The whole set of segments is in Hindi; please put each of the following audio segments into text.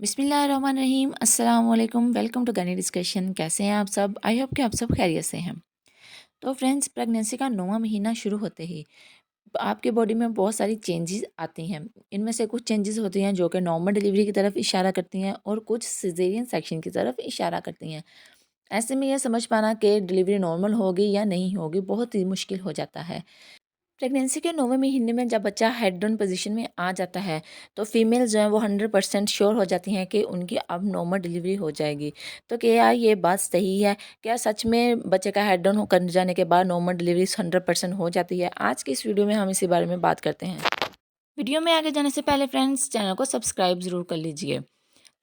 बिस्मिल्लाहिर्रहमानिर्रहीम अस्सलाम वालेकुम। Welcome to Ghani discussion. कैसे हैं आप सब? आई होप कि आप सब खैरियत से हैं। तो फ्रेंड्स, प्रेगनेंसी का 9वां महीना शुरू होते ही आपके बॉडी में बहुत सारी चेंजेस आती हैं। इनमें से कुछ चेंजेस होती हैं जो कि नॉर्मल डिलीवरी की तरफ इशारा करती हैं और कुछ सिजेरियन सेक्शन की तरफ इशारा करती हैं। ऐसे में यह समझ पाना कि डिलीवरी नॉर्मल होगी या नहीं होगी बहुत ही मुश्किल हो जाता है। प्रेगनेंसी के 9वें महीने में जब बच्चा हेड डाउन पोजीशन में आ जाता है तो फीमेल जो है वो 100% श्योर हो जाती हैं कि उनकी अब नॉर्मल डिलीवरी हो जाएगी। तो क्या ये बात सही है? क्या सच में बच्चे का हेड डाउन कर जाने के बाद नॉर्मल डिलीवरी 100% हो जाती है? आज की इस वीडियो में हम इसी बारे में बात करते हैं। वीडियो में आगे जाने से पहले फ्रेंड्स, चैनल को सब्सक्राइब ज़रूर कर लीजिए।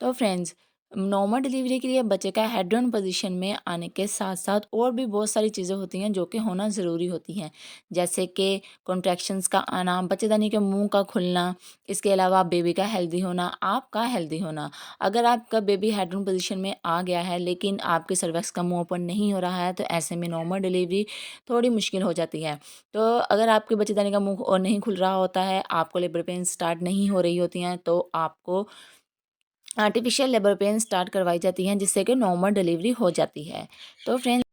तो फ्रेंड्स, नॉर्मल डिलीवरी के लिए बच्चे का हेड डाउन पोजीशन में आने के साथ साथ और भी बहुत सारी चीज़ें होती हैं जो कि होना ज़रूरी होती हैं, जैसे कि कॉन्ट्रैक्शंस का आना, बच्चेदानी के मुंह का खुलना, इसके अलावा बेबी का हेल्दी होना, आपका हेल्दी होना। अगर आपका बेबी हेड डाउन पोजीशन में आ गया है लेकिन आपके सर्वक्स का मुंह ओपन नहीं हो रहा है तो ऐसे में नॉर्मल डिलीवरी थोड़ी मुश्किल हो जाती है। तो अगर आपके बच्चेदानी का मुंह और नहीं खुल रहा होता है, आपको लेबर पेन स्टार्ट नहीं हो रही होती हैं, तो आपको आर्टिफिशियल लेबर पेन स्टार्ट करवाई जाती हैं जिससे कि नॉर्मल डिलीवरी हो जाती है। तो फ्रेंड्स,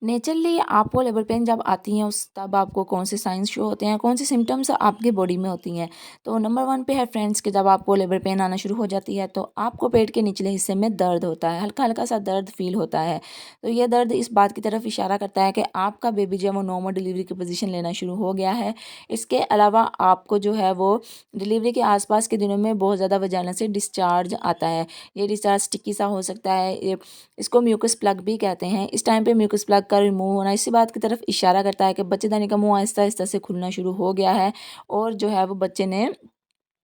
नेचुरली आपको लेबर पेन जब आती हैं उस तब आपको कौन से साइंस शो होते हैं, कौन सी सिम्टम्स आपके बॉडी में होती हैं। तो नंबर 1 पे है फ्रेंड्स कि जब आपको लेबर पेन आना शुरू हो जाती है तो आपको पेट के निचले हिस्से में दर्द होता है, हल्का हल्का सा दर्द फील होता है। तो ये दर्द इस बात की तरफ इशारा करता है कि आपका बेबी जो है वो नॉर्मल डिलीवरी की पोजीशन लेना शुरू हो गया है। इसके अलावा आपको जो है वो डिलीवरी के आसपास के दिनों में बहुत ज़्यादा वजाना से डिस्चार्ज आता है। ये डिस्चार्ज स्टिकी सा हो सकता है, ये इसको म्यूकस प्लग भी कहते हैं। इस टाइम पे म्यूकस प्लग का रिमूव होना इसी बात की तरफ इशारा करता है कि बच्चेदानी का मुंह आहिस्ता आहिस्ता से खुलना शुरू हो गया है और जो है वो बच्चे ने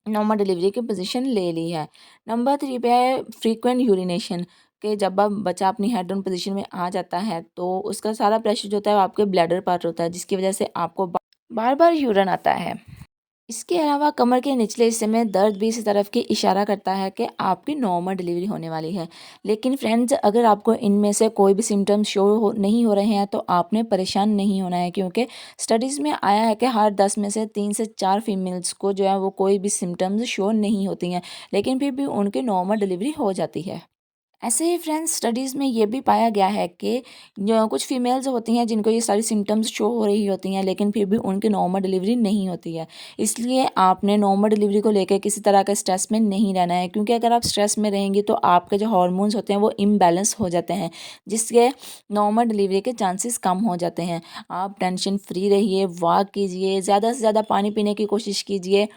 नॉर्मल डिलीवरी की पोजीशन ले ली है। नंबर 3 पे है फ्रीक्वेंट यूरिनेशन, कि जब अब बच्चा अपनी हेड डाउन पोजीशन में आ जाता है तो उसका सारा प्रेशर जो होता है वो आपके ब्लैडर पर होता है, जिसकी वजह से आपको बार बार यूरिन आता है। इसके अलावा कमर के निचले हिस्से में दर्द भी इसी तरफ की इशारा करता है कि आपकी नॉर्मल डिलीवरी होने वाली है। लेकिन फ्रेंड्स, अगर आपको इनमें से कोई भी सिम्टम्स नहीं हो रहे हैं तो आपने परेशान नहीं होना है, क्योंकि स्टडीज़ में आया है कि हर 10 में से 3 से 4 फीमेल्स को जो है वो कोई भी सिम्टम्स शो नहीं होती हैं, लेकिन फिर भी उनकी नॉर्मल डिलीवरी हो जाती है। ऐसे ही फ्रेंड्स, स्टडीज़ में ये भी पाया गया है कि जो कुछ फीमेल्स होती हैं जिनको ये सारी सिम्टम्स शो हो रही होती हैं लेकिन फिर भी उनकी नॉर्मल डिलीवरी नहीं होती है। इसलिए आपने नॉर्मल डिलीवरी को लेकर किसी तरह के स्ट्रेस में नहीं रहना है, क्योंकि अगर आप स्ट्रेस में रहेंगी तो आपके जो हार्मोन्स होते हैं वो इम्बैलेंस हो जाते हैं, जिससे नॉर्मल डिलीवरी के चांसेस कम हो जाते हैं। आप टेंशन फ्री रहिए, वॉक कीजिए, ज़्यादा से ज़्यादा पानी पीने की कोशिश कीजिए।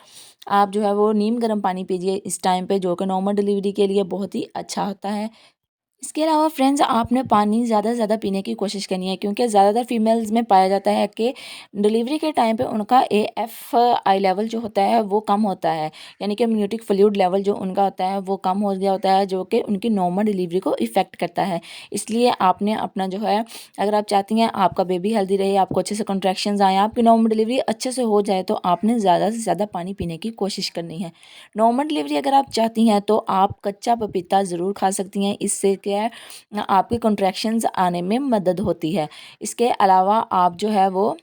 आप जो है वो नीम गर्म पानी पीजिए इस टाइम पे, जो कि नॉर्मल डिलीवरी के लिए बहुत ही अच्छा होता है। इसके अलावा फ्रेंड्स, आपने पानी ज़्यादा से ज़्यादा पीने की कोशिश करनी है, क्योंकि ज़्यादातर फीमेल्स में पाया जाता है कि डिलीवरी के टाइम पे उनका AFI लेवल जो होता है वो कम होता है, यानी कि इम्यूनिटिक फ्लूइड लेवल जो उनका होता है वो कम हो गया होता है, जो कि उनकी नॉर्मल डिलीवरी को इफ़ेक्ट करता है। इसलिए आपने अपना जो है, अगर आप चाहती हैं आपका बेबी हेल्दी रहे, आपको अच्छे से कॉन्ट्रैक्शंस आएँ, आपकी नॉर्मल डिलीवरी अच्छे से हो जाए, तो आपने ज़्यादा से ज़्यादा पानी पीने की कोशिश करनी है। नॉर्मल डिलीवरी अगर आप चाहती हैं तो आप कच्चा पपीता ज़रूर खा सकती हैं, इससे क्या है आपकी कॉन्ट्रैक्शंस आने में मदद होती है। इसके अलावा आप जो है वो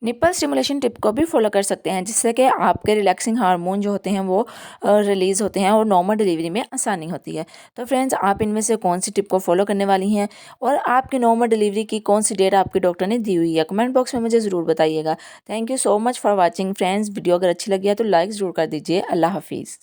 निप्पल स्टिमुलेशन टिप को भी फॉलो कर सकते हैं, जिससे कि आपके रिलैक्सिंग हार्मोन जो होते हैं वो रिलीज़ होते हैं और नॉर्मल डिलीवरी में आसानी होती है। तो फ्रेंड्स, आप इनमें से कौन सी टिप को फॉलो करने वाली हैं और आपकी नॉर्मल डिलीवरी की कौन सी डेट आपके डॉक्टर ने दी हुई है, कमेंट बॉक्स में मुझे ज़रूर बताइएगा। Thank you so much for watching friends. Video अगर अच्छी लगी है तो लाइक ज़रूर कर दीजिए। अल्लाह हाफिज़।